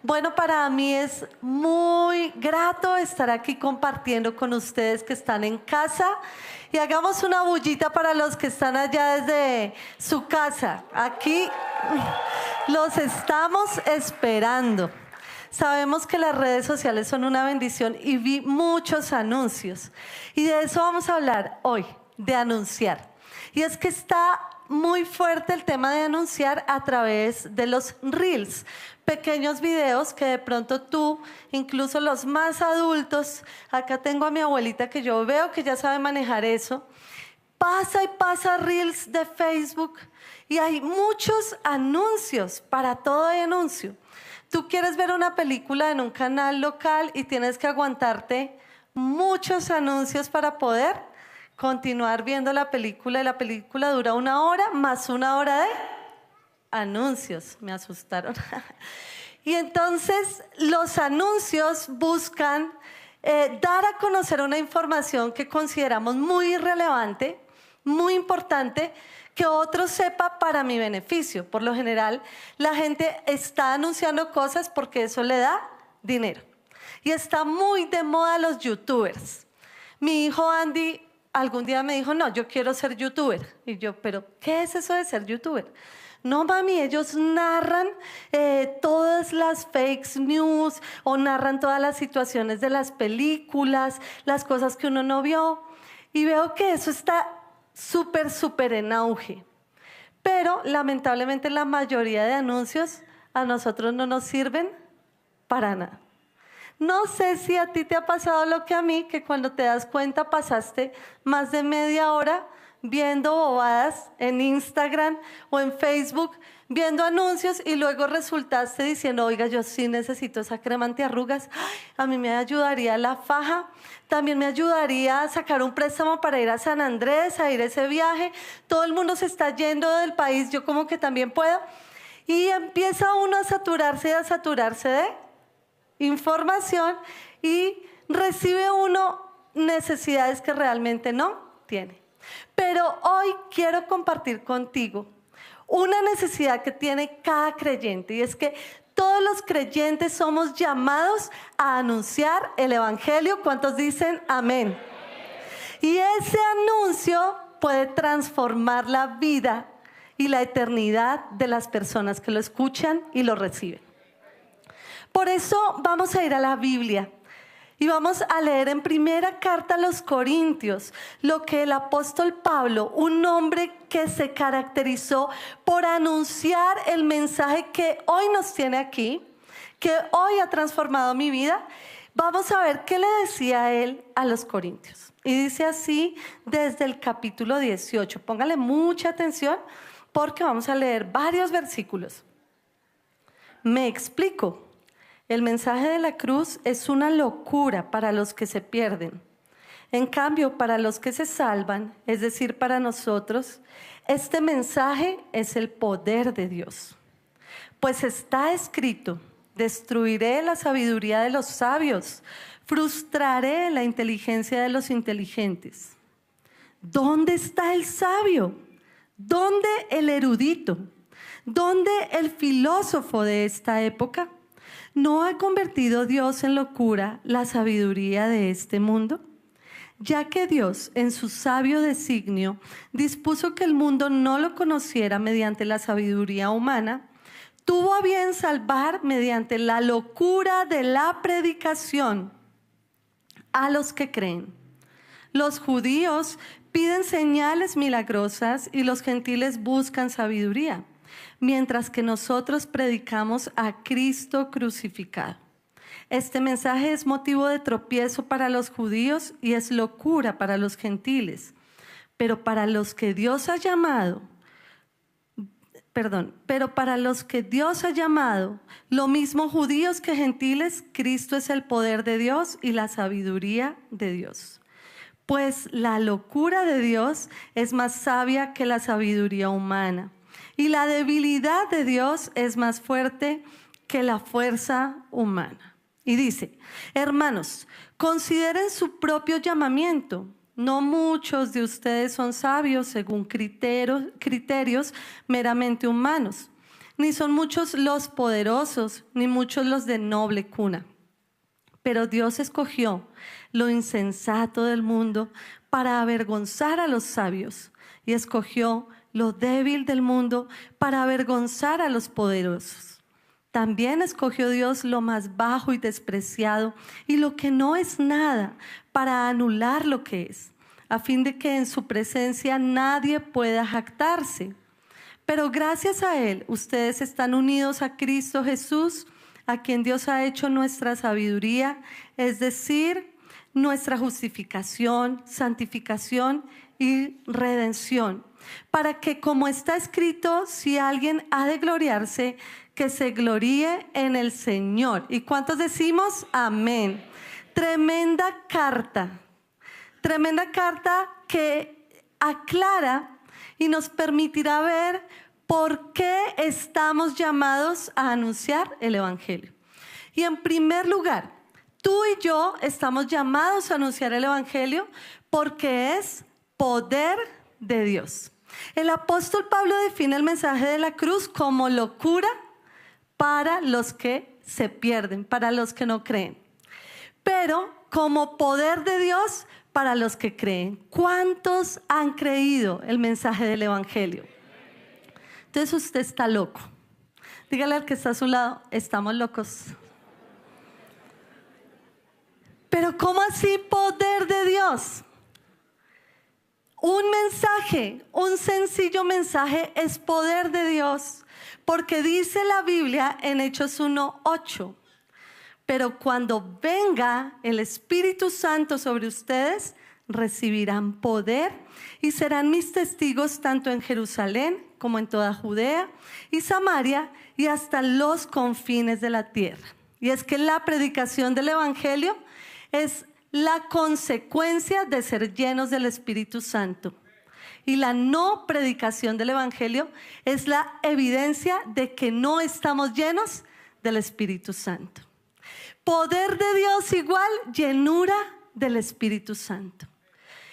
Bueno, para mí es muy grato estar aquí compartiendo con ustedes que están en casa y hagamos una bullita para los que están allá desde su casa. Aquí los estamos esperando. Sabemos que las redes sociales son una bendición y vi muchos anuncios y de eso vamos a hablar hoy, de anunciar. Y es que está muy fuerte el tema de anunciar a través de los reels, pequeños videos que de pronto tú, incluso los más adultos, acá tengo a mi abuelita que yo veo que ya sabe manejar eso, pasa y pasa reels de Facebook y hay muchos anuncios, para todo hay anuncio. Tú quieres ver una película en un canal local y tienes que aguantarte muchos anuncios para poder continuar viendo la película y la película dura 1 hora más 1 hora de anuncios. Me asustaron. Y entonces los anuncios buscan dar a conocer una información que consideramos muy relevante, muy importante, que otro sepa para mi beneficio. Por lo general, la gente está anunciando cosas porque eso le da dinero. Y está muy de moda los youtubers. Mi hijo Andy algún día me dijo, no, yo quiero ser youtuber. Y yo, ¿pero qué es eso de ser youtuber? No, mami, ellos narran todas las fake news o narran todas las situaciones de las películas, las cosas que uno no vio. Y veo que eso está súper en auge. Pero lamentablemente la mayoría de anuncios a nosotros no nos sirven para nada. No sé si a ti te ha pasado lo que a mí, que cuando te das cuenta pasaste más de media hora viendo bobadas en Instagram o en Facebook, viendo anuncios y luego resultaste diciendo, oiga, yo sí necesito esa crema antiarrugas, a mí me ayudaría la faja, también me ayudaría a sacar un préstamo para ir a San Andrés, a ir a ese viaje, todo el mundo se está yendo del país, yo como que también puedo, y empieza uno a saturarse de información y recibe uno necesidades que realmente no tiene. Pero hoy quiero compartir contigo una necesidad que tiene cada creyente y es que todos los creyentes somos llamados a anunciar el evangelio. ¿Cuántos dicen amén? Y ese anuncio puede transformar la vida y la eternidad de las personas que lo escuchan y lo reciben. Por eso vamos a ir a la Biblia y vamos a leer en primera carta a los Corintios lo que el apóstol Pablo, un hombre que se caracterizó por anunciar el mensaje que hoy nos tiene aquí, que hoy ha transformado mi vida. Vamos a ver qué le decía él a los Corintios. Y dice así desde el capítulo 18. Póngale mucha atención porque vamos a leer varios versículos. Me explico. El mensaje de la cruz es una locura para los que se pierden. En cambio, para los que se salvan, es decir, para nosotros, este mensaje es el poder de Dios. Pues está escrito, destruiré la sabiduría de los sabios, frustraré la inteligencia de los inteligentes. ¿Dónde está el sabio? ¿Dónde el erudito? ¿Dónde el filósofo de esta época? ¿No ha convertido Dios en locura la sabiduría de este mundo? Ya que Dios, en su sabio designio, dispuso que el mundo no lo conociera mediante la sabiduría humana, tuvo a bien salvar mediante la locura de la predicación a los que creen. Los judíos piden señales milagrosas y los gentiles buscan sabiduría, mientras que nosotros predicamos a Cristo crucificado. Este mensaje es motivo de tropiezo para los judíos y es locura para los gentiles, pero para los que Dios ha llamado, lo mismo judíos que gentiles, Cristo es el poder de Dios y la sabiduría de Dios. Pues la locura de Dios es más sabia que la sabiduría humana. Y la debilidad de Dios es más fuerte que la fuerza humana. Y dice, hermanos, consideren su propio llamamiento. No muchos de ustedes son sabios según criterios meramente humanos, ni son muchos los poderosos, ni muchos los de noble cuna. Pero Dios escogió lo insensato del mundo para avergonzar a los sabios, y escogió lo débil del mundo para avergonzar a los poderosos. También escogió Dios lo más bajo y despreciado y lo que no es nada para anular lo que es, a fin de que en su presencia nadie pueda jactarse. Pero gracias a Él, ustedes están unidos a Cristo Jesús, a quien Dios ha hecho nuestra sabiduría, es decir, nuestra justificación, santificación y redención, para que, como está escrito, si alguien ha de gloriarse, que se gloríe en el Señor. ¿Y cuántos decimos? Amén. Tremenda carta que aclara y nos permitirá ver por qué estamos llamados a anunciar el Evangelio. Y en primer lugar, tú y yo estamos llamados a anunciar el Evangelio porque es poder de Dios. El apóstol Pablo define el mensaje de la cruz como locura para los que se pierden, para los que no creen, pero como poder de Dios para los que creen. ¿Cuántos han creído el mensaje del Evangelio? Entonces usted está loco. Dígale al que está a su lado, estamos locos. Pero ¿cómo así poder de Dios? Un mensaje, un sencillo mensaje es poder de Dios, porque dice la Biblia en Hechos 1:8, pero cuando venga el Espíritu Santo sobre ustedes, recibirán poder y serán mis testigos tanto en Jerusalén como en toda Judea y Samaria y hasta los confines de la tierra. Y es que la predicación del Evangelio es la consecuencia de ser llenos del Espíritu Santo. Y la no predicación del Evangelio es la evidencia de que no estamos llenos del Espíritu Santo. Poder de Dios igual llenura del Espíritu Santo.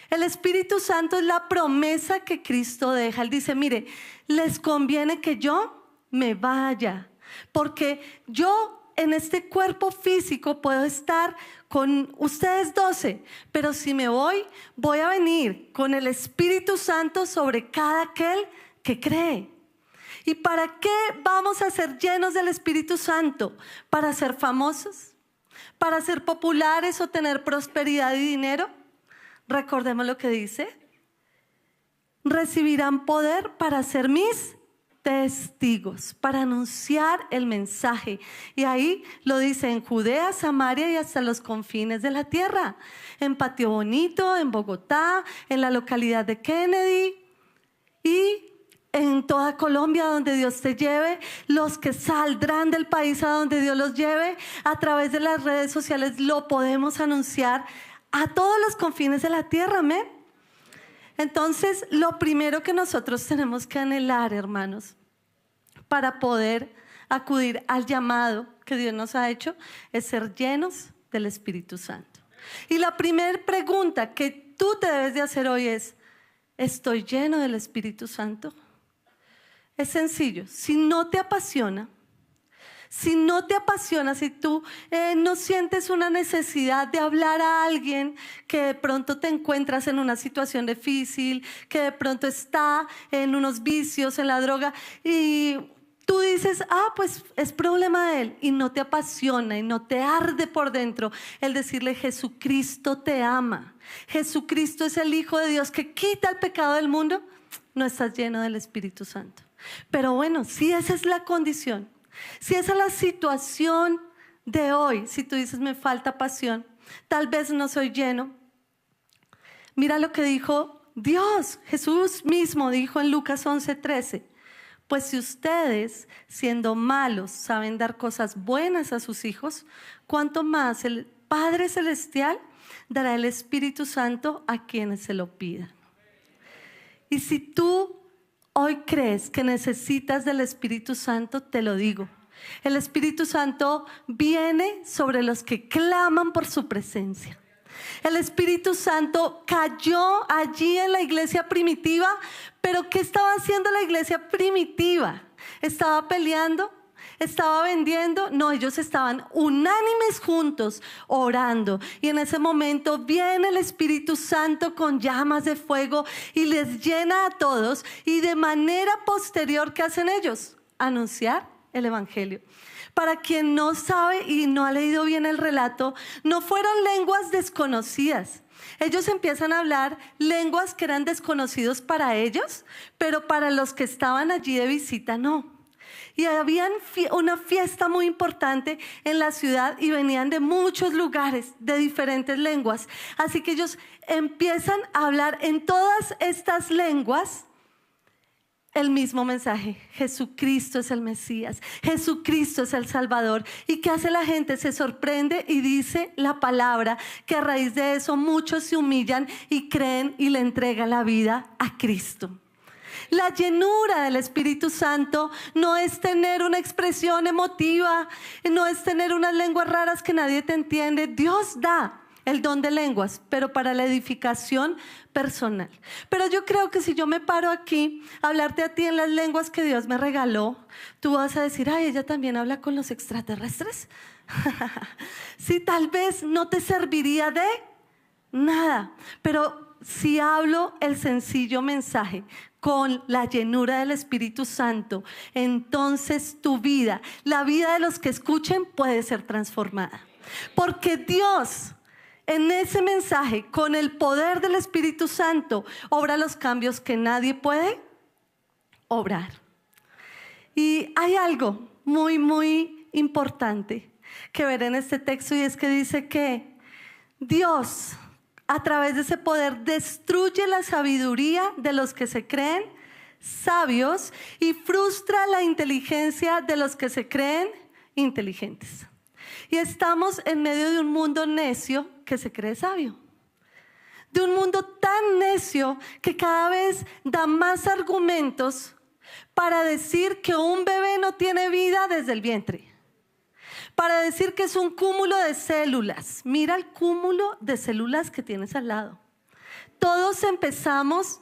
El Espíritu Santo es la promesa que Cristo deja. Él dice, mire, les conviene que yo me vaya, porque yo en este cuerpo físico puedo estar con ustedes 12, pero si me voy, voy a venir con el Espíritu Santo sobre cada aquel que cree. ¿Y para qué vamos a ser llenos del Espíritu Santo? ¿Para ser famosos? ¿Para ser populares o tener prosperidad y dinero? Recordemos lo que dice. Recibirán poder para ser mis testigos, para anunciar el mensaje. Y ahí lo dice en Judea, Samaria y hasta los confines de la tierra. En Patio Bonito, en Bogotá, en la localidad de Kennedy y en toda Colombia donde Dios te lleve. Los que saldrán del país a donde Dios los lleve, a través de las redes sociales lo podemos anunciar a todos los confines de la tierra. Amén. Entonces, lo primero que nosotros tenemos que anhelar, hermanos, para poder acudir al llamado que Dios nos ha hecho, es ser llenos del Espíritu Santo. Y la primera pregunta que tú te debes de hacer hoy es, ¿estoy lleno del Espíritu Santo? Es sencillo. Si no te apasiona, si tú no sientes una necesidad de hablar a alguien que de pronto te encuentras en una situación difícil, que de pronto está en unos vicios, en la droga, y tú dices, pues es problema de él, y no te apasiona y no te arde por dentro el decirle, Jesucristo te ama, Jesucristo es el Hijo de Dios que quita el pecado del mundo, no estás lleno del Espíritu Santo. Pero bueno, si esa es la condición, si esa es la situación de hoy, si tú dices me falta pasión, tal vez no soy lleno, mira lo que dijo Dios. Jesús mismo dijo en Lucas 11:13, pues si ustedes siendo malos saben dar cosas buenas a sus hijos, ¿cuánto más el Padre Celestial dará el Espíritu Santo a quienes se lo pidan? Y si tú hoy crees que necesitas del Espíritu Santo, te lo digo. El Espíritu Santo viene sobre los que claman por su presencia. El Espíritu Santo cayó allí en la iglesia primitiva, pero ¿qué estaba haciendo la iglesia primitiva? ¿Estaba peleando? ¿Estaba vendiendo? No, ellos estaban unánimes juntos orando. Y en ese momento viene el Espíritu Santo con llamas de fuego y les llena a todos. Y de manera posterior, ¿qué hacen ellos? Anunciar el Evangelio. Para quien no sabe y no ha leído bien el relato, no fueron lenguas desconocidas. Ellos empiezan a hablar lenguas que eran desconocidos para ellos, pero para los que estaban allí de visita no. Y había una fiesta muy importante en la ciudad y venían de muchos lugares, de diferentes lenguas. Así que ellos empiezan a hablar en todas estas lenguas el mismo mensaje: Jesucristo es el Mesías, Jesucristo es el Salvador. ¿Y qué hace la gente? Se sorprende y dice la palabra que a raíz de eso muchos se humillan y creen y le entregan la vida a Cristo. La llenura del Espíritu Santo no es tener una expresión emotiva, no es tener unas lenguas raras que nadie te entiende. Dios da el don de lenguas, pero para la edificación personal. Pero yo creo que si yo me paro aquí a hablarte a ti en las lenguas que Dios me regaló, tú vas a decir: ay, ella también habla con los extraterrestres. Sí, tal vez no te serviría de nada, pero si hablo el sencillo mensaje con la llenura del Espíritu Santo, entonces tu vida, la vida de los que escuchen, puede ser transformada. Porque Dios, en ese mensaje, con el poder del Espíritu Santo, obra los cambios que nadie puede obrar. Y hay algo muy, muy importante que ver en este texto, y es que dice que Dios, a través de ese poder, destruye la sabiduría de los que se creen sabios y frustra la inteligencia de los que se creen inteligentes. Y estamos en medio de un mundo necio que se cree sabio. De un mundo tan necio que cada vez da más argumentos para decir que un bebé no tiene vida desde el vientre. Para decir que es un cúmulo de células. Mira el cúmulo de células que tienes al lado. Todos empezamos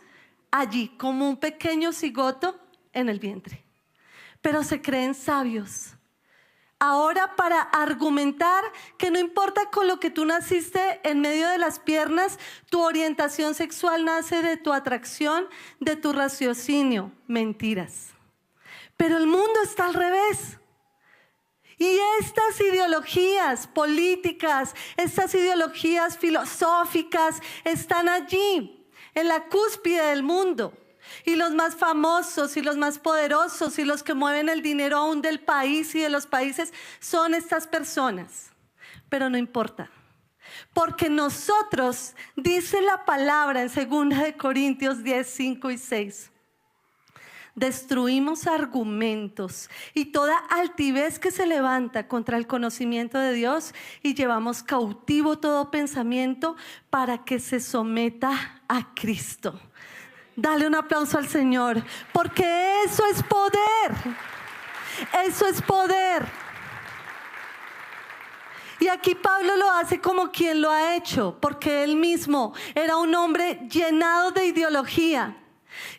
allí como un pequeño cigoto en el vientre, pero se creen sabios. Ahora, para argumentar que no importa con lo que tú naciste en medio de las piernas, tu orientación sexual nace de tu atracción, de tu raciocinio. Mentiras. Pero el mundo está al revés. Y estas ideologías políticas, estas ideologías filosóficas están allí, en la cúspide del mundo. Y los más famosos y los más poderosos y los que mueven el dinero aún del país y de los países son estas personas. Pero no importa, porque nosotros, dice la palabra en 2 Corintios 10, 5 y 6, destruimos argumentos y toda altivez que se levanta contra el conocimiento de Dios y llevamos cautivo todo pensamiento para que se someta a Cristo. Dale un aplauso al Señor, porque eso es poder. Eso es poder. Y aquí Pablo lo hace como quien lo ha hecho, porque él mismo era un hombre llenado de ideología,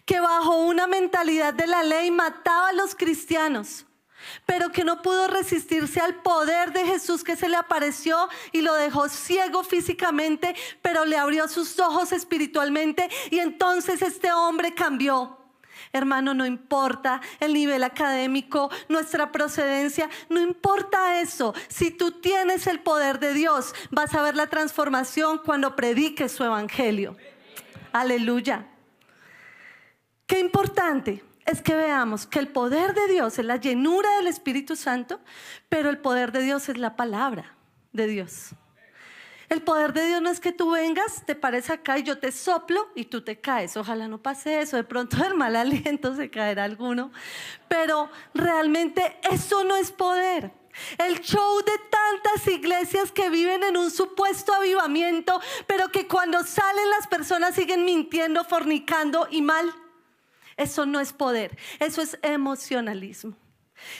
que bajo una mentalidad de la ley mataba a los cristianos, pero que no pudo resistirse al poder de Jesús, que se le apareció y lo dejó ciego físicamente, pero le abrió sus ojos espiritualmente, y entonces este hombre cambió. Hermano, no importa el nivel académico, nuestra procedencia, no importa eso. Si tú tienes el poder de Dios, vas a ver la transformación cuando prediques su evangelio. Aleluya. Qué importante es que veamos que el poder de Dios es la llenura del Espíritu Santo, pero el poder de Dios es la palabra de Dios. El poder de Dios no es que tú vengas, te pares acá y yo te soplo y tú te caes. Ojalá no pase eso. De pronto del mal aliento se caerá alguno. Pero realmente eso no es poder. El show de tantas iglesias que viven en un supuesto avivamiento, pero que cuando salen las personas siguen mintiendo, fornicando y mal. Eso no es poder, eso es emocionalismo.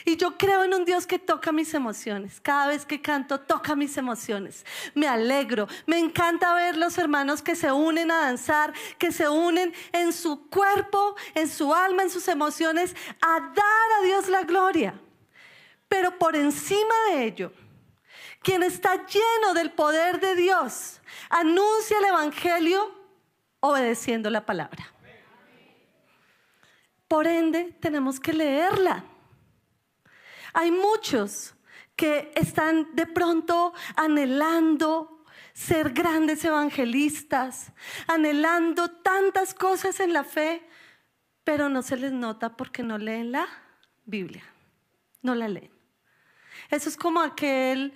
Y yo creo en un Dios que toca mis emociones. Cada vez que canto, toca mis emociones. Me alegro. Me encanta ver los hermanos que se unen a danzar, que se unen en su cuerpo, en su alma, en sus emociones, a dar a Dios la gloria. Pero por encima de ello, quien está lleno del poder de Dios, anuncia el evangelio obedeciendo la palabra. Por ende, tenemos que leerla. Hay muchos que están de pronto anhelando ser grandes evangelistas, anhelando tantas cosas en la fe, pero no se les nota porque no leen la Biblia, no la leen. Eso es como aquel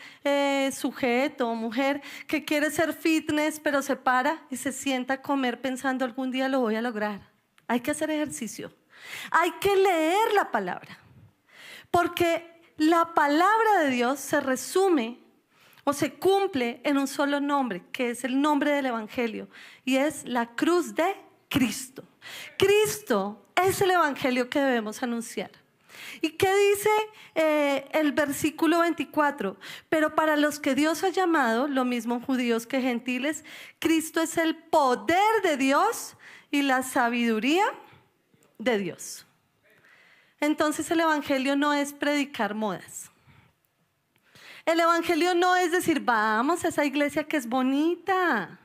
sujeto o mujer que quiere ser fitness, pero se para y se sienta a comer pensando algún día lo voy a lograr. Hay que hacer ejercicio, hay que leer la palabra. Porque la palabra de Dios se resume o se cumple en un solo nombre, que es el nombre del evangelio, y es la cruz de Cristo. Cristo es el evangelio que debemos anunciar. ¿Y qué dice el versículo 24? Pero para los que Dios ha llamado, lo mismo judíos que gentiles, Cristo es el poder de Dios y la sabiduría de Dios. Entonces el evangelio no es predicar modas. El evangelio no es decir, vamos a esa iglesia que es bonita.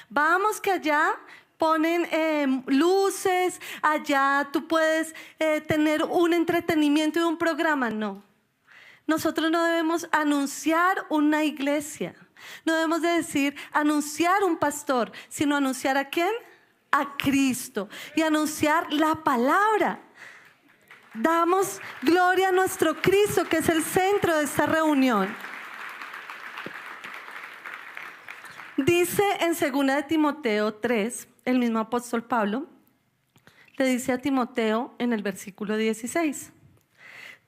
Vamos que allá ponen luces, allá tú puedes tener un entretenimiento y un programa. No. Nosotros no debemos anunciar una iglesia. No debemos de decir anunciar un pastor, sino anunciar ¿a quién? A Cristo. Y anunciar la palabra. Damos gloria a nuestro Cristo, que es el centro de esta reunión. Dice en 2 de Timoteo 3, el mismo apóstol Pablo, le dice a Timoteo en el versículo 16,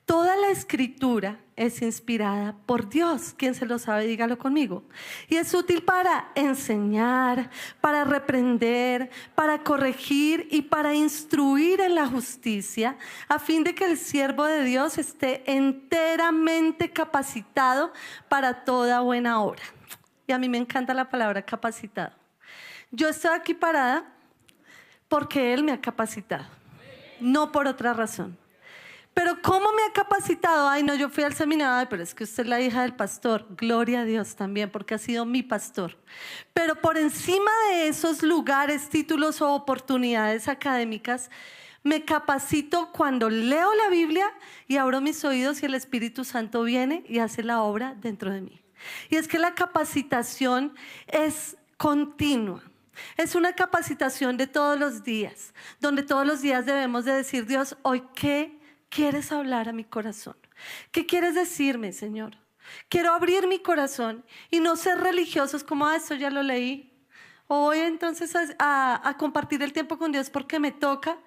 toda la escritura es inspirada por Dios. Quien se lo sabe, dígalo conmigo. Y es útil para enseñar, para reprender, para corregir y para instruir en la justicia, a fin de que el siervo de Dios esté enteramente capacitado para toda buena obra. Y a mí me encanta la palabra capacitado. Yo estoy aquí parada porque Él me ha capacitado, no por otra razón. Pero ¿cómo me ha capacitado? Ay, no, yo fui al seminario. Ay, pero es que usted es la hija del pastor. Gloria a Dios también, porque ha sido mi pastor. Pero por encima de esos lugares, títulos o oportunidades académicas, me capacito cuando leo la Biblia y abro mis oídos y el Espíritu Santo viene y hace la obra dentro de mí. Y es que la capacitación es continua. Es una capacitación de todos los días, donde todos los días debemos de decir, Dios, hoy ¿qué quieres hablar a mi corazón? ¿Qué quieres decirme, Señor? Quiero abrir mi corazón y no ser religiosos como, esto ya lo leí. O voy entonces a compartir el tiempo con Dios porque me toca,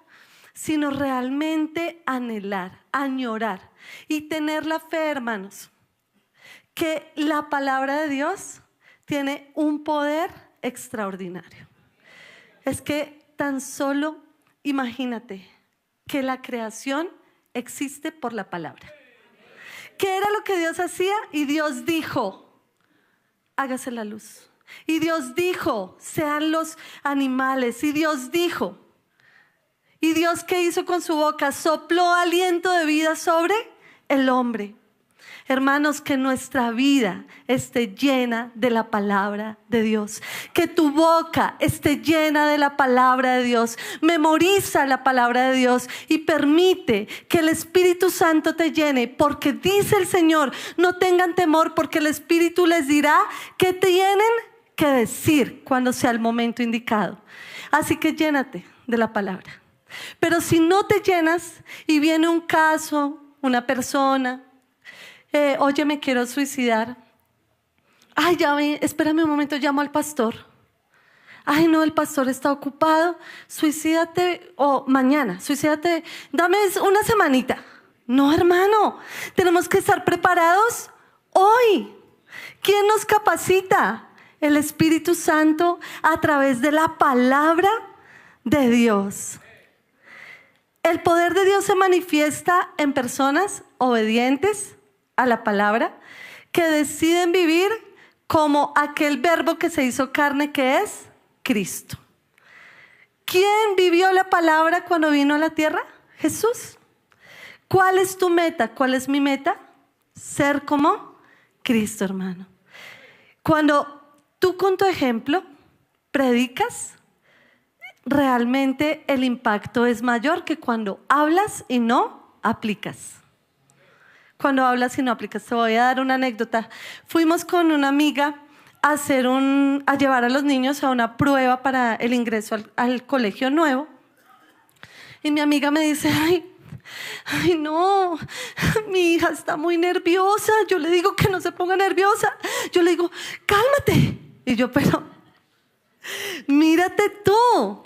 sino realmente anhelar, añorar y tener la fe, hermanos, que la palabra de Dios tiene un poder extraordinario. Es que tan solo imagínate que la creación existe por la palabra. ¿Qué era lo que Dios hacía? Y Dios dijo, hágase la luz. Y Dios dijo, sean los animales. Y Dios dijo. ¿Y Dios qué hizo con su boca? Sopló aliento de vida sobre el hombre. Hermanos, que nuestra vida esté llena de la palabra de Dios. Que tu boca esté llena de la palabra de Dios. Memoriza la palabra de Dios y permite que el Espíritu Santo te llene. Porque dice el Señor, no tengan temor porque el Espíritu les dirá qué tienen que decir cuando sea el momento indicado. Así que llénate de la palabra. Pero si no te llenas y viene un caso, una persona, oye, me quiero suicidar. Ay, ya ve, espérame un momento, llamo al pastor. Ay, no, el pastor está ocupado. Suicídate o mañana, suicídate, dame una semanita. No, hermano, tenemos que estar preparados hoy. ¿Quién nos capacita? El Espíritu Santo a través de la palabra de Dios. El poder de Dios se manifiesta en personas obedientes a la palabra que deciden vivir como aquel verbo que se hizo carne, que es Cristo. ¿Quién vivió la palabra cuando vino a la tierra? Jesús. ¿Cuál es tu meta? ¿Cuál es mi meta? Ser como Cristo, hermano. Cuando tú con tu ejemplo predicas, realmente el impacto es mayor que cuando hablas y no aplicas. Cuando hablas y no aplicas. Te voy a dar una anécdota. Fuimos con una amiga a llevar a los niños a una prueba para el ingreso al colegio nuevo. Y mi amiga me dice, ay no, mi hija está muy nerviosa. Yo le digo que no se ponga nerviosa. Yo le digo, cálmate. Y yo, pero mírate tú.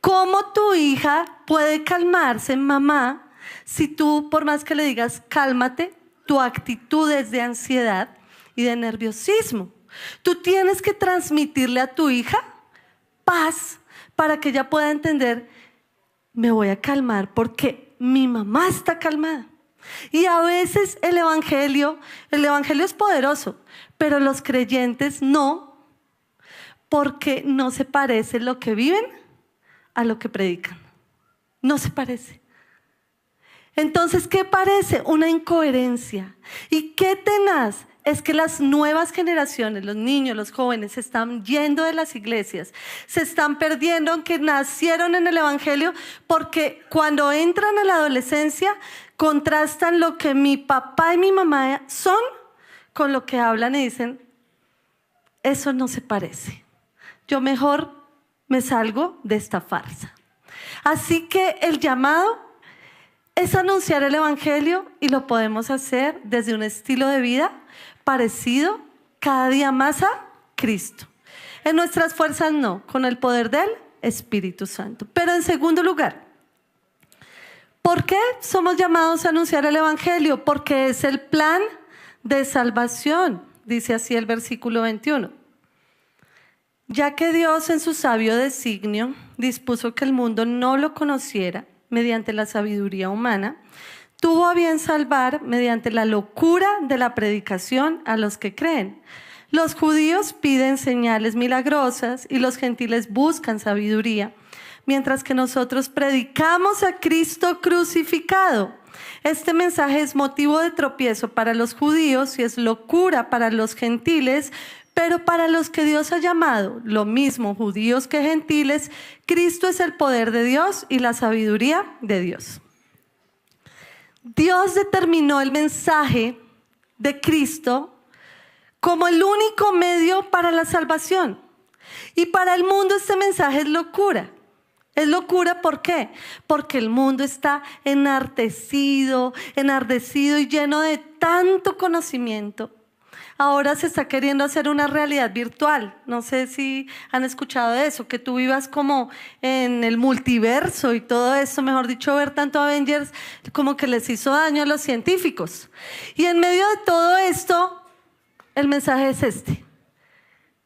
¿Cómo tu hija puede calmarse, mamá, si tú, por más que le digas cálmate, tu actitud es de ansiedad y de nerviosismo? Tú tienes que transmitirle a tu hija paz para que ella pueda entender, me voy a calmar porque mi mamá está calmada. Y a veces el evangelio es poderoso, pero los creyentes no, porque no se parece lo que viven a lo que predican. No se parece. Entonces, ¿qué parece? Una incoherencia. ¿Y qué tenaz? Es que las nuevas generaciones, los niños, los jóvenes, se están yendo de las iglesias, se están perdiendo, aunque nacieron en el evangelio, porque cuando entran a la adolescencia, contrastan lo que mi papá y mi mamá son con lo que hablan y dicen, eso no se parece. Yo mejor me salgo de esta farsa. Así que el llamado es anunciar el evangelio y lo podemos hacer desde un estilo de vida parecido cada día más a Cristo. En nuestras fuerzas no, con el poder del Espíritu Santo. Pero en segundo lugar, ¿por qué somos llamados a anunciar el evangelio? Porque es el plan de salvación, dice así el versículo 21. Ya que Dios en su sabio designio dispuso que el mundo no lo conociera mediante la sabiduría humana, tuvo a bien salvar mediante la locura de la predicación a los que creen. Los judíos piden señales milagrosas y los gentiles buscan sabiduría, mientras que nosotros predicamos a Cristo crucificado. Este mensaje es motivo de tropiezo para los judíos y es locura para los gentiles, pero para los que Dios ha llamado, lo mismo judíos que gentiles, Cristo es el poder de Dios y la sabiduría de Dios. Dios determinó el mensaje de Cristo como el único medio para la salvación. Y para el mundo este mensaje es locura. Es locura, ¿por qué? Porque el mundo está enardecido y lleno de tanto conocimiento. Ahora se está queriendo hacer una realidad virtual. No sé si han escuchado de eso, que tú vivas como en el multiverso y todo eso. Mejor dicho, ver tanto Avengers como que les hizo daño a los científicos. Y en medio de todo esto, el mensaje es este.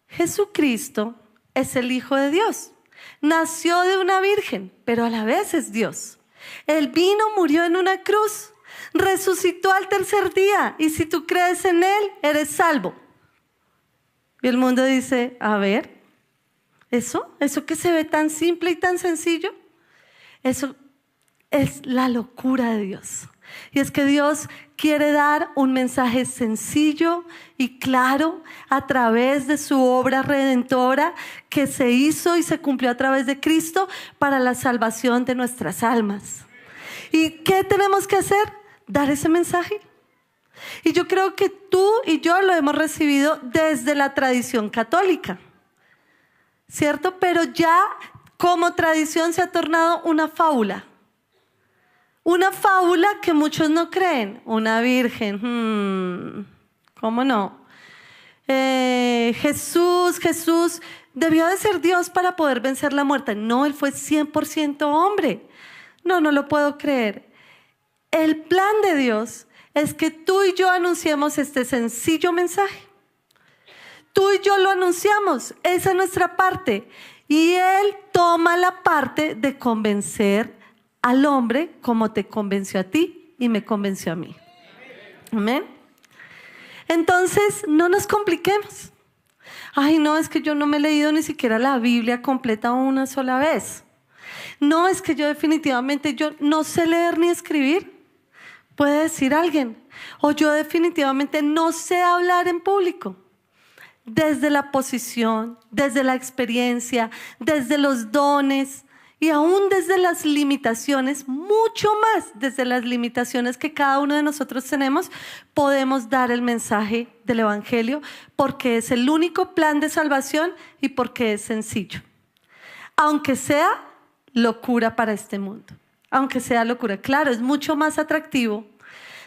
Jesucristo es el Hijo de Dios. Nació de una virgen, pero a la vez es Dios. Él vino, murió en una cruz. Resucitó al tercer día y si tú crees en Él, eres salvo. Y el mundo dice, a ver, eso que se ve tan simple y tan sencillo, eso es la locura de Dios. Y es que Dios quiere dar un mensaje sencillo y claro a través de su obra redentora que se hizo y se cumplió a través de Cristo para la salvación de nuestras almas. ¿Y qué tenemos que hacer? Dar ese mensaje. Y yo creo que tú y yo lo hemos recibido desde la tradición católica, ¿cierto? Pero ya como tradición se ha tornado una fábula. Una fábula que muchos no creen. Una virgen, ¿cómo no? Jesús debió de ser Dios para poder vencer la muerte. No, Él fue 100% hombre. No lo puedo creer. El plan de Dios es que tú y yo anunciemos este sencillo mensaje. Tú y yo lo anunciamos, esa es nuestra parte. Y Él toma la parte de convencer al hombre como te convenció a ti y me convenció a mí. Amén. Entonces, no nos compliquemos. Ay, no, es que yo no me he leído ni siquiera la Biblia completa una sola vez. No, es que yo definitivamente yo no sé leer ni escribir. Puede decir alguien. O yo definitivamente no sé hablar en público. Desde la posición, desde la experiencia, desde los dones y aún desde las limitaciones, mucho más desde las limitaciones que cada uno de nosotros tenemos, podemos dar el mensaje del Evangelio porque es el único plan de salvación y porque es sencillo. Aunque sea locura para este mundo, aunque sea locura. Claro, es mucho más atractivo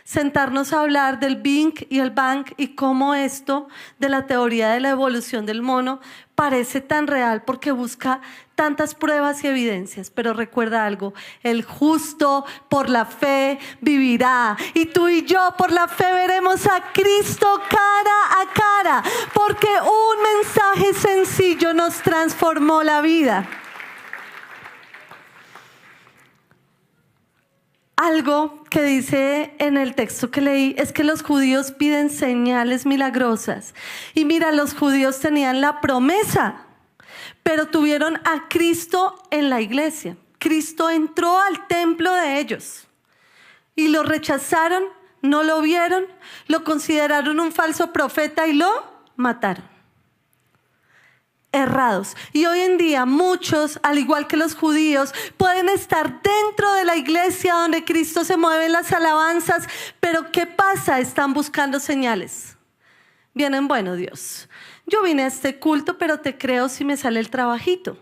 sentarnos a hablar del Big y el Bang y cómo esto de la teoría de la evolución del mono parece tan real porque busca tantas pruebas y evidencias. Pero recuerda algo, el justo por la fe vivirá, y tú y yo por la fe veremos a Cristo cara a cara, porque un mensaje sencillo nos transformó la vida. Algo que dice en el texto que leí es que los judíos piden señales milagrosas. Y mira, los judíos tenían la promesa, pero tuvieron a Cristo en la iglesia. Cristo entró al templo de ellos y lo rechazaron, no lo vieron, lo consideraron un falso profeta y lo mataron. Errados. Y hoy en día muchos, al igual que los judíos, pueden estar dentro de la iglesia donde Cristo se mueve en las alabanzas, pero ¿qué pasa? Están buscando señales. Vienen, bueno, Dios, yo vine a este culto, pero te creo si me sale el trabajito.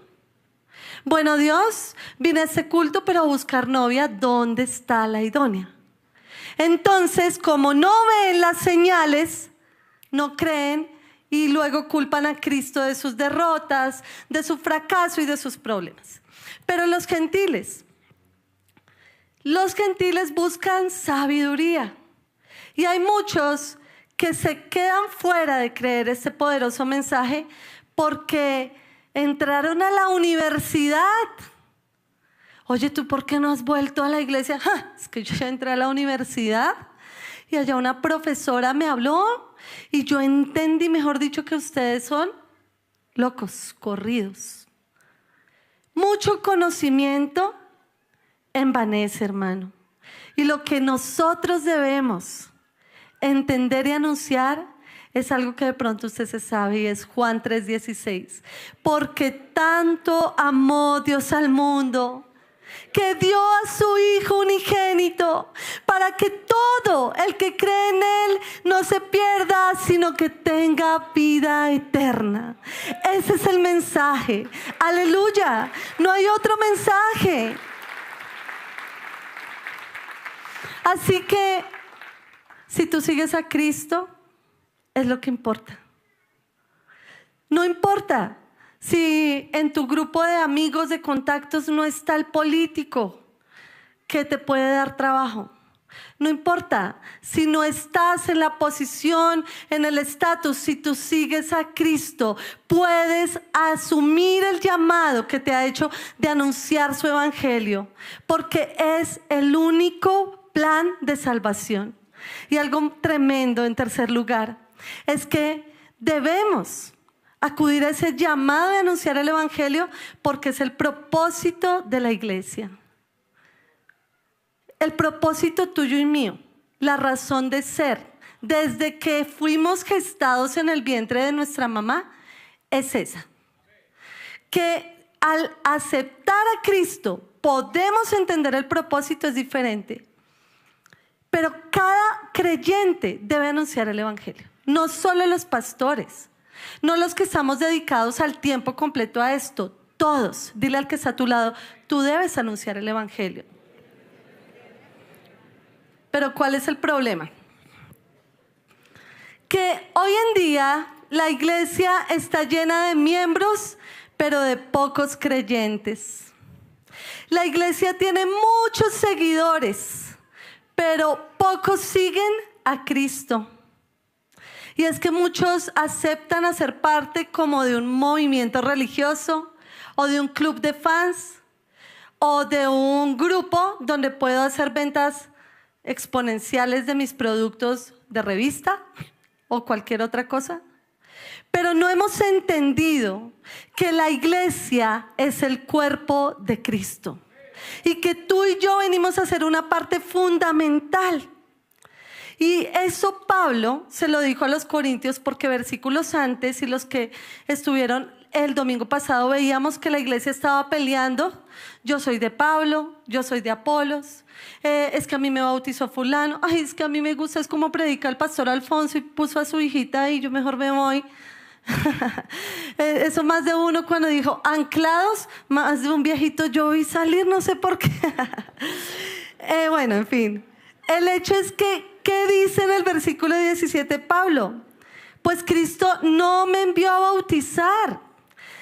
Bueno, Dios, vine a este culto, pero a buscar novia, ¿dónde está la idónea? Entonces, como no ven las señales, no creen, y luego culpan a Cristo de sus derrotas, de su fracaso y de sus problemas. Pero los gentiles buscan sabiduría. Y hay muchos que se quedan fuera de creer este poderoso mensaje porque entraron a la universidad. Oye, ¿tú por qué no has vuelto a la iglesia? Es que yo ya entré a la universidad y allá una profesora me habló y yo entendí, mejor dicho, que ustedes son locos, corridos. Mucho conocimiento envanece, hermano. Y lo que nosotros debemos entender y anunciar es algo que de pronto usted se sabe, y es Juan 3:16. Porque tanto amó Dios al mundo, que dio a su Hijo unigénito, para que todo el que cree en Él no se pierda, sino que tenga vida eterna. Ese es el mensaje. Aleluya. No hay otro mensaje. Así que, si tú sigues a Cristo, es lo que importa. No importa si en tu grupo de amigos, de contactos, no está el político que te puede dar trabajo. No importa si no estás en la posición, en el estatus. Si tú sigues a Cristo, puedes asumir el llamado que te ha hecho de anunciar su evangelio, porque es el único plan de salvación. Y algo tremendo, en tercer lugar, es que debemos acudir a ese llamado de anunciar el evangelio porque es el propósito de la iglesia. El propósito tuyo y mío, la razón de ser, desde que fuimos gestados en el vientre de nuestra mamá, es esa. Que al aceptar a Cristo podemos entender el propósito, es diferente. Pero cada creyente debe anunciar el evangelio. No solo los pastores, no los que estamos dedicados al tiempo completo a esto. Todos, dile al que está a tu lado, tú debes anunciar el evangelio. Pero ¿cuál es el problema? Que hoy en día la iglesia está llena de miembros, pero de pocos creyentes. La iglesia tiene muchos seguidores, pero pocos siguen a Cristo. Y es que muchos aceptan hacer parte como de un movimiento religioso o de un club de fans o de un grupo donde puedo hacer ventas exponenciales de mis productos de revista o cualquier otra cosa. Pero no hemos entendido que la iglesia es el cuerpo de Cristo y que tú y yo venimos a ser una parte fundamental. Y eso Pablo se lo dijo a los corintios porque versículos antes, y los que estuvieron el domingo pasado veíamos que la iglesia estaba peleando. Yo soy de Pablo, yo soy de Apolos, es que a mí me bautizó fulano, ay, es que a mí me gusta, es como predica el pastor Alfonso y puso a su hijita y yo mejor me voy. Eso más de uno cuando dijo anclados, más de un viejito yo vi salir, no sé por qué. Bueno, en fin, el hecho es que, ¿qué dice en el versículo 17 Pablo? Pues Cristo no me envió a bautizar,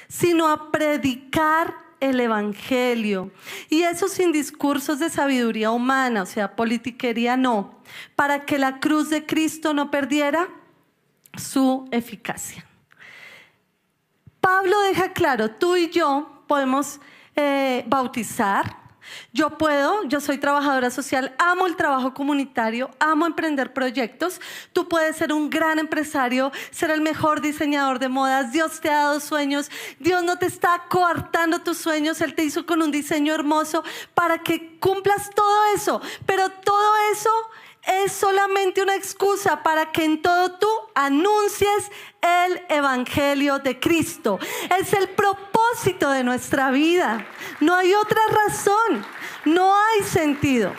sino a predicar el evangelio, y eso sin discursos de sabiduría humana, o sea, politiquería no, para que la cruz de Cristo no perdiera su eficacia. Pablo deja claro, tú y yo podemos bautizar. Yo soy trabajadora social, amo el trabajo comunitario, amo emprender proyectos. Tú puedes ser un gran empresario, ser el mejor diseñador de modas. Dios te ha dado sueños, Dios no te está coartando tus sueños, Él te hizo con un diseño hermoso para que cumplas todo eso. Pero todo eso es solamente una excusa para que en todo tú anuncies el evangelio de Cristo. Es el propósito de nuestra vida. No hay otra razón. No hay sentido.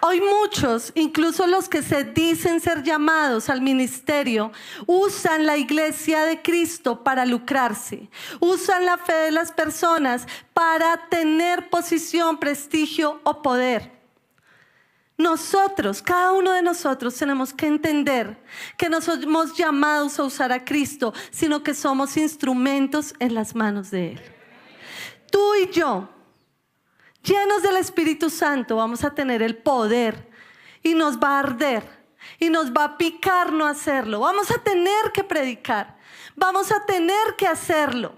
Hoy muchos, incluso los que se dicen ser llamados al ministerio, usan la iglesia de Cristo para lucrarse. Usan la fe de las personas para tener posición, prestigio o poder. Nosotros, cada uno de nosotros tenemos que entender que no somos llamados a usar a Cristo, sino que somos instrumentos en las manos de Él. Tú y yo, llenos del Espíritu Santo, vamos a tener el poder y nos va a arder y nos va a picar no hacerlo. Vamos a tener que predicar, vamos a tener que hacerlo.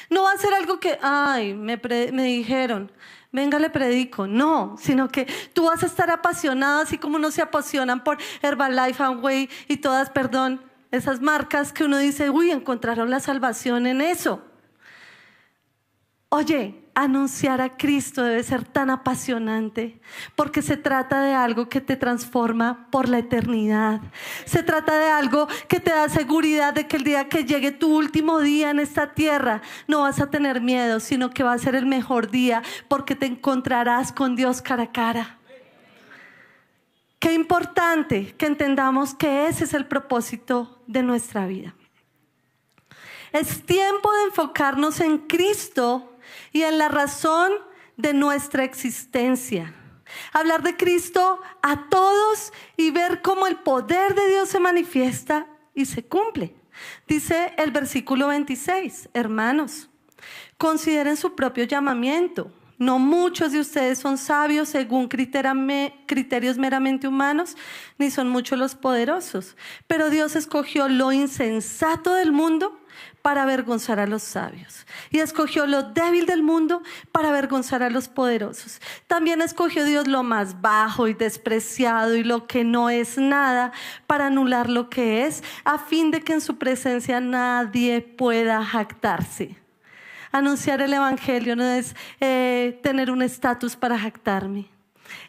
No va a ser algo que, ay, me dijeron, venga, le predico. No, sino que tú vas a estar apasionado, así como uno se apasionan por Herbalife, Amway y todas, esas marcas que uno dice, uy, encontraron la salvación en eso. Oye, anunciar a Cristo debe ser tan apasionante porque se trata de algo que te transforma por la eternidad. Se trata de algo que te da seguridad de que el día que llegue tu último día en esta tierra no vas a tener miedo, sino que va a ser el mejor día porque te encontrarás con Dios cara a cara. Qué importante que entendamos que ese es el propósito de nuestra vida. Es tiempo de enfocarnos en Cristo y en la razón de nuestra existencia. Hablar de Cristo a todos y ver cómo el poder de Dios se manifiesta y se cumple. Dice el versículo 26, hermanos, consideren su propio llamamiento. No muchos de ustedes son sabios según criterios meramente humanos, ni son muchos los poderosos. Pero Dios escogió lo insensato del mundo para avergonzar a los sabios, y escogió lo débil del mundo para avergonzar a los poderosos. También escogió Dios lo más bajo y despreciado y lo que no es nada para anular lo que es, a fin de que en su presencia nadie pueda jactarse. Anunciar el evangelio no es tener un estatus para jactarme.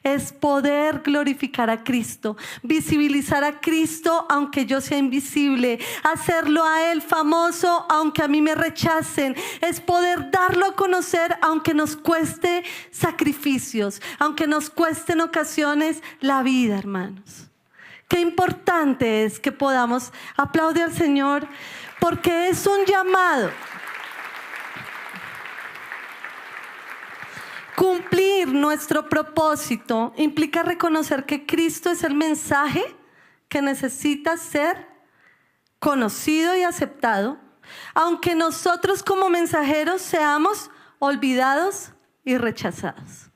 Es poder glorificar a Cristo, visibilizar a Cristo aunque yo sea invisible, hacerlo a Él famoso aunque a mí me rechacen. Es poder darlo a conocer aunque nos cueste sacrificios, aunque nos cueste en ocasiones la vida, hermanos. Qué importante es que podamos aplaudir al Señor porque es un llamado. Cumplir nuestro propósito implica reconocer que Cristo es el mensaje que necesita ser conocido y aceptado, aunque nosotros como mensajeros seamos olvidados y rechazados.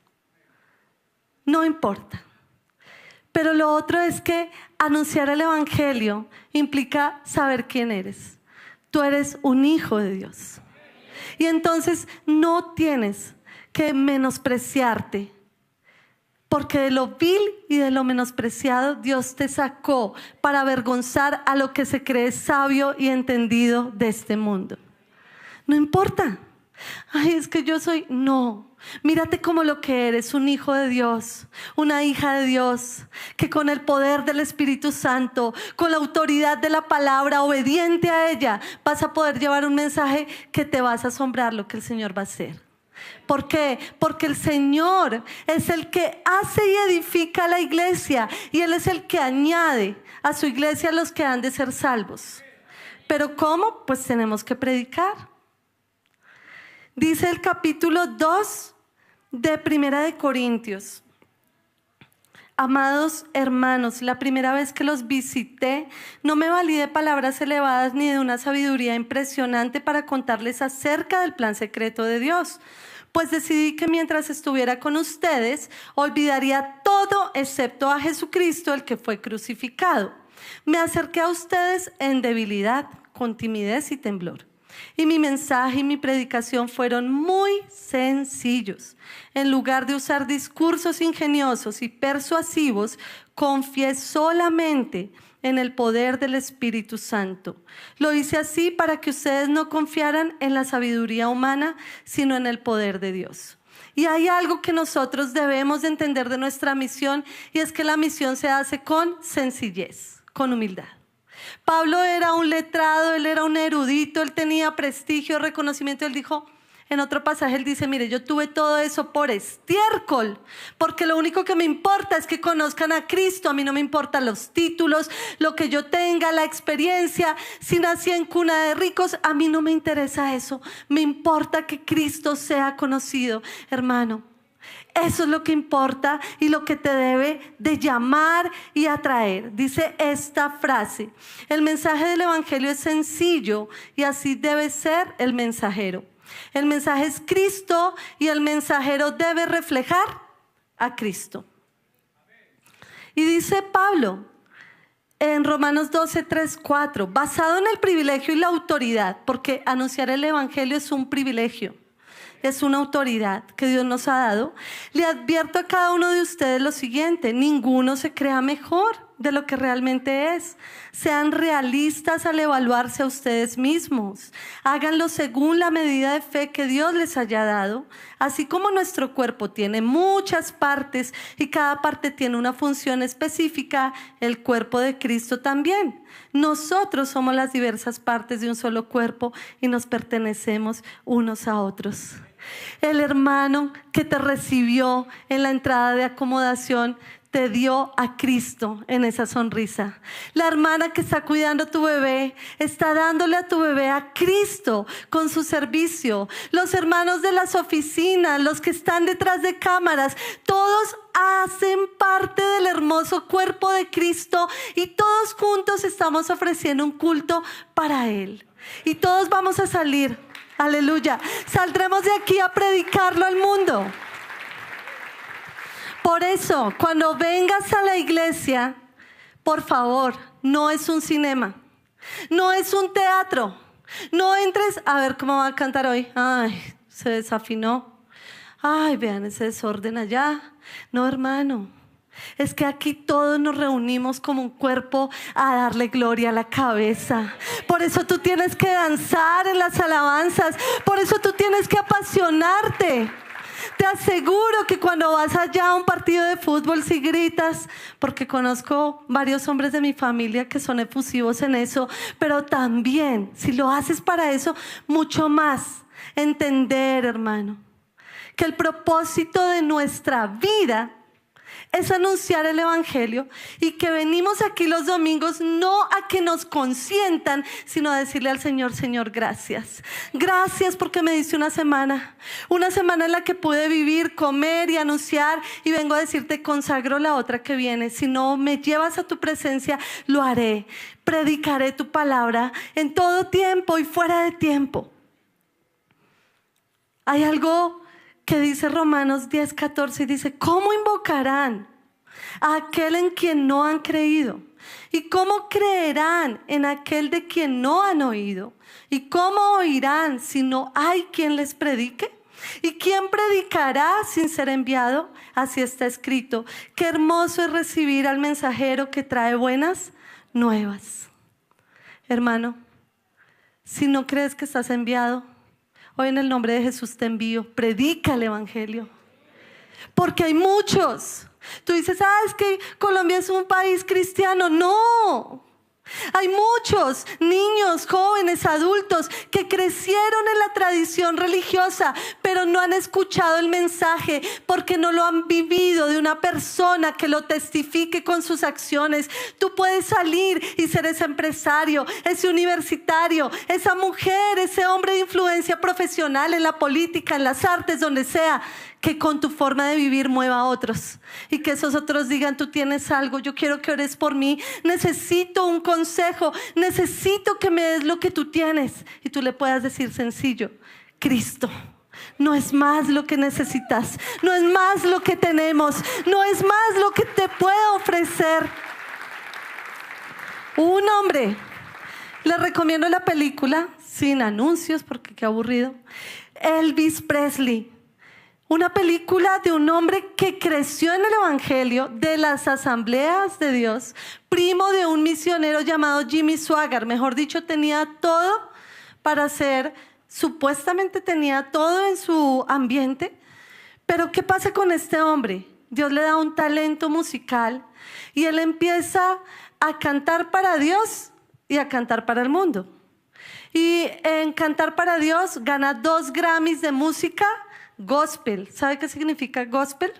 No importa. Pero lo otro es que anunciar el evangelio implica saber quién eres. Tú eres un hijo de Dios. Y entonces no tienes que menospreciarte, porque de lo vil y de lo menospreciado Dios te sacó para avergonzar a lo que se cree sabio y entendido de este mundo. No importa. Ay, es que yo soy... No. Mírate como lo que eres, un hijo de Dios, una hija de Dios, que con el poder del Espíritu Santo, con la autoridad de la palabra, obediente a ella, vas a poder llevar un mensaje que te vas a asombrar lo que el Señor va a hacer. ¿Por qué? Porque el Señor es el que hace y edifica la iglesia, y Él es el que añade a su iglesia a los que han de ser salvos. ¿Pero cómo? Pues tenemos que predicar. Dice el capítulo 2 de Primera de Corintios: amados hermanos, la primera vez que los visité, no me valí de palabras elevadas ni de una sabiduría impresionante para contarles acerca del plan secreto de Dios, pues decidí que mientras estuviera con ustedes, olvidaría todo excepto a Jesucristo, el que fue crucificado. Me acerqué a ustedes en debilidad, con timidez y temblor. Y mi mensaje y mi predicación fueron muy sencillos. En lugar de usar discursos ingeniosos y persuasivos, confié solamente en el poder del Espíritu Santo. Lo hice así para que ustedes no confiaran en la sabiduría humana, sino en el poder de Dios. Y hay algo que nosotros debemos de entender de nuestra misión, y es que la misión se hace con sencillez, con humildad. Pablo era un letrado, él era un erudito, él tenía prestigio, reconocimiento. Él dijo, en otro pasaje él dice, mire, yo tuve todo eso por estiércol, porque lo único que me importa es que conozcan a Cristo. A mí no me importan los títulos, lo que yo tenga, la experiencia. Si nací en cuna de ricos, a mí no me interesa eso. Me importa que Cristo sea conocido, hermano. Eso es lo que importa y lo que te debe de llamar y atraer. Dice esta frase: el mensaje del evangelio es sencillo y así debe ser el mensajero. El mensaje es Cristo y el mensajero debe reflejar a Cristo. Y dice Pablo en Romanos 12, 3, 4, basado en el privilegio y la autoridad, porque anunciar el evangelio es un privilegio. Es una autoridad que Dios nos ha dado. Le advierto a cada uno de ustedes lo siguiente: ninguno se crea mejor de lo que realmente es. Sean realistas al evaluarse a ustedes mismos. Háganlo según la medida de fe que Dios les haya dado. Así como nuestro cuerpo tiene muchas partes y cada parte tiene una función específica, el cuerpo de Cristo también. Nosotros somos las diversas partes de un solo cuerpo y nos pertenecemos unos a otros. El hermano que te recibió en la entrada de acomodación te dio a Cristo en esa sonrisa. La hermana que está cuidando a tu bebé está dándole a tu bebé a Cristo con su servicio. Los hermanos de las oficinas, los que están detrás de cámaras, todos hacen parte del hermoso cuerpo de Cristo y todos juntos estamos ofreciendo un culto para Él. Y todos vamos a salir, aleluya, saldremos de aquí a predicarlo al mundo. Por eso, cuando vengas a la iglesia, por favor, no es un cinema, no es un teatro. No entres a ver cómo va a cantar hoy. Ay, se desafinó. Ay, vean ese desorden allá. No, hermano, es que aquí todos nos reunimos como un cuerpo a darle gloria a la cabeza. Por eso tú tienes que danzar en las alabanzas. Por eso tú tienes que apasionarte. Te aseguro que cuando vas allá a un partido de fútbol, si gritas, porque conozco varios hombres de mi familia que son efusivos en eso, pero también, si lo haces para eso, mucho más. Entender, hermano, que el propósito de nuestra vida es anunciar el evangelio, y que venimos aquí los domingos no a que nos consientan, sino a decirle al Señor: Señor, gracias. Gracias porque me diste una semana en la que pude vivir, comer y anunciar, y vengo a decirte: consagro la otra que viene. Si no me llevas a tu presencia, lo haré. Predicaré tu palabra en todo tiempo y fuera de tiempo. Hay algo que dice Romanos 10, 14 y dice: ¿cómo invocarán a aquel en quien no han creído? ¿Y cómo creerán en aquel de quien no han oído? ¿Y cómo oirán si no hay quien les predique? ¿Y quién predicará sin ser enviado? Así está escrito. Qué hermoso es recibir al mensajero que trae buenas nuevas. Hermano, si no crees que estás enviado, hoy en el nombre de Jesús te envío. Predica el evangelio. Porque hay muchos. Tú dices, es que Colombia es un país cristiano. No. Hay muchos niños, jóvenes, adultos que crecieron en la tradición religiosa, pero no han escuchado el mensaje porque no lo han vivido de una persona que lo testifique con sus acciones. Tú puedes salir y ser ese empresario, ese universitario, esa mujer, ese hombre de influencia profesional en la política, en las artes, donde sea, que con tu forma de vivir mueva a otros y que esos otros digan, tú tienes algo, yo quiero que ores por mí, necesito un consejo, necesito que me des lo que tú tienes. Y tú le puedas decir sencillo, Cristo no es más lo que necesitas, no es más lo que tenemos, no es más lo que te puedo ofrecer. Un hombre, les recomiendo la película, sin anuncios porque qué aburrido, Elvis Presley. Una película de un hombre que creció en el evangelio de las asambleas de Dios, primo de un misionero llamado Jimmy Swaggart. Mejor dicho, tenía todo para ser, supuestamente tenía todo en su ambiente. Pero ¿qué pasa con este hombre? Dios le da un talento musical y él empieza a cantar para Dios y a cantar para el mundo. Y en cantar para Dios gana 2 Grammys de música gospel. ¿Sabe qué significa gospel?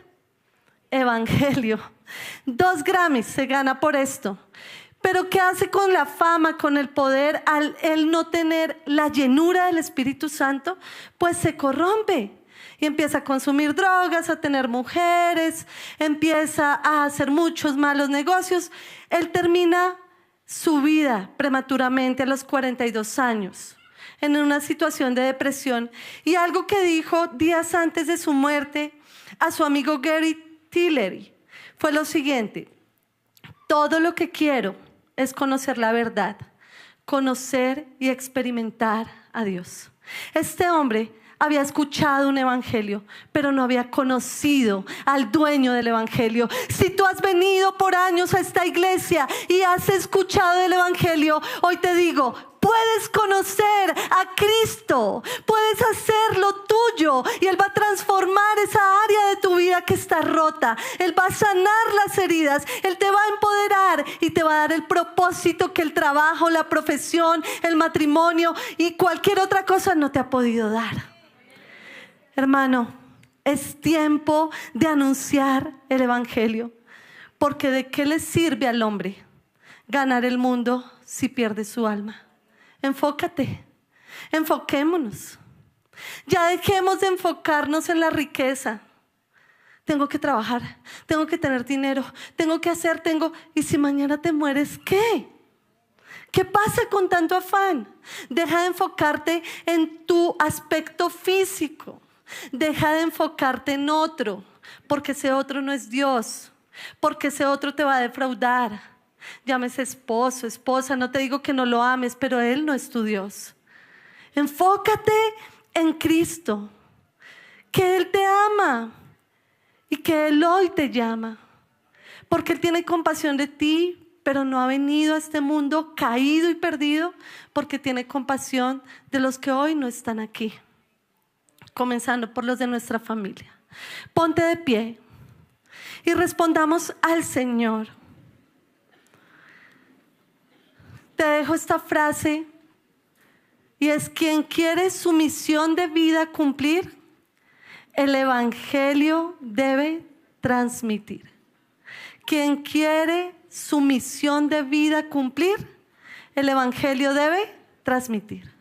Evangelio. 2 Grammys se gana por esto. Pero ¿qué hace con la fama, con el poder, al él no tener la llenura del Espíritu Santo? Pues se corrompe y empieza a consumir drogas, a tener mujeres, empieza a hacer muchos malos negocios. Él termina su vida prematuramente a los 42 años. En una situación de depresión, y algo que dijo días antes de su muerte a su amigo Gary Tillery fue lo siguiente: todo lo que quiero es conocer la verdad, conocer y experimentar a Dios. Este hombre había escuchado un evangelio, pero no había conocido al dueño del evangelio. Si tú has venido por años a esta iglesia y has escuchado del evangelio, hoy te digo, puedes conocer a Cristo, puedes hacerlo tuyo y Él va a transformar esa área de tu vida que está rota. Él va a sanar las heridas, Él te va a empoderar y te va a dar el propósito que el trabajo, la profesión, el matrimonio y cualquier otra cosa no te ha podido dar. Hermano, es tiempo de anunciar el evangelio, porque ¿de qué le sirve al hombre ganar el mundo si pierde su alma? Enfócate, enfoquémonos. Ya dejemos de enfocarnos en la riqueza. Tengo que trabajar, tengo que tener dinero, tengo que hacer, y si mañana te mueres, ¿qué? ¿Qué pasa con tanto afán? Deja de enfocarte en tu aspecto físico. Deja de enfocarte en otro, porque ese otro no es Dios, porque ese otro te va a defraudar. Llámese esposo, esposa, no te digo que no lo ames, pero Él no es tu Dios. Enfócate en Cristo, que Él te ama y que Él hoy te llama, porque Él tiene compasión de ti, pero no ha venido a este mundo caído y perdido, porque tiene compasión de los que hoy no están aquí, comenzando por los de nuestra familia. Ponte de pie y respondamos al Señor. Te dejo esta frase y es: quien quiere su misión de vida cumplir, el evangelio debe transmitir. Quien quiere su misión de vida cumplir, el evangelio debe transmitir.